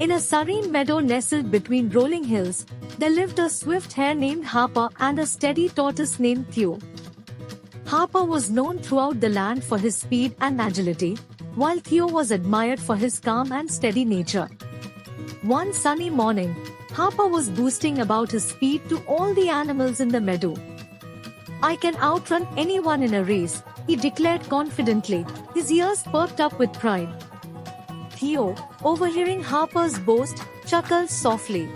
In a serene meadow nestled between rolling hills, there lived a swift hare named Harper and a steady tortoise named Theo. Harper was known throughout the land for his speed and agility, while Theo was admired for his calm and steady nature. One sunny morning, Harper was boasting about his speed to all the animals in the meadow. "I can outrun anyone in a race," he declared confidently, his ears perked up with pride. Theo, overhearing Harper's boast, chuckled softly.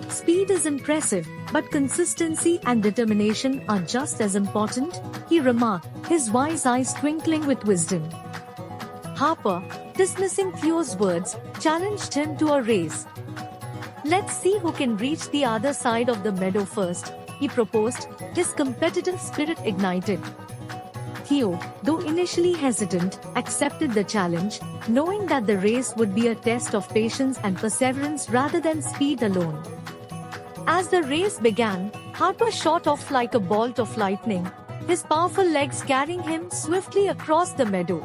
"Speed is impressive, but consistency and determination are just as important," he remarked, his wise eyes twinkling with wisdom. Harper, dismissing Theo's words, challenged him to a race. "Let's see who can reach the other side of the meadow first," he proposed, his competitive spirit ignited. Theo, though initially hesitant, accepted the challenge, knowing that the race would be a test of patience and perseverance rather than speed alone. As the race began, Harper shot off like a bolt of lightning, his powerful legs carrying him swiftly across the meadow.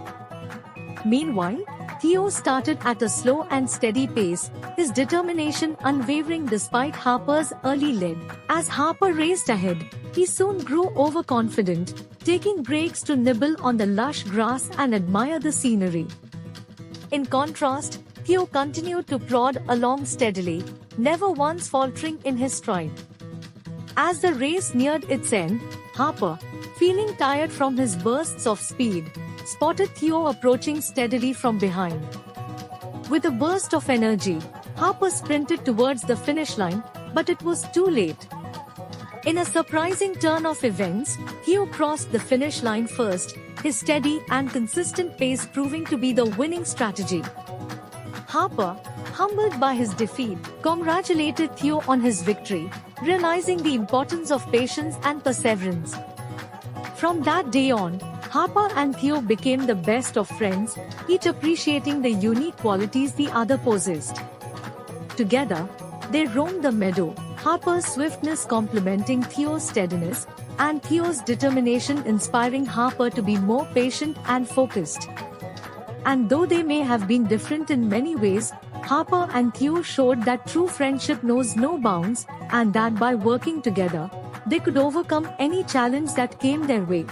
Meanwhile, Theo started at a slow and steady pace, his determination unwavering despite Harper's early lead. As Harper raced ahead, he soon grew overconfident, taking breaks to nibble on the lush grass and admire the scenery. In contrast, Theo continued to plod along steadily, never once faltering in his stride. As the race neared its end, Harper, feeling tired from his bursts of speed, spotted Theo approaching steadily from behind. With a burst of energy, Harper sprinted towards the finish line, but it was too late. In a surprising turn of events, Theo crossed the finish line first, his steady and consistent pace proving to be the winning strategy. Harper, humbled by his defeat, congratulated Theo on his victory, realizing the importance of patience and perseverance. From that day on, Harper and Theo became the best of friends, each appreciating the unique qualities the other possessed. Together, they roamed the meadow, Harper's swiftness complementing Theo's steadiness, and Theo's determination inspiring Harper to be more patient and focused. And though they may have been different in many ways, Harper and Theo showed that true friendship knows no bounds, and that by working together, they could overcome any challenge that came their way.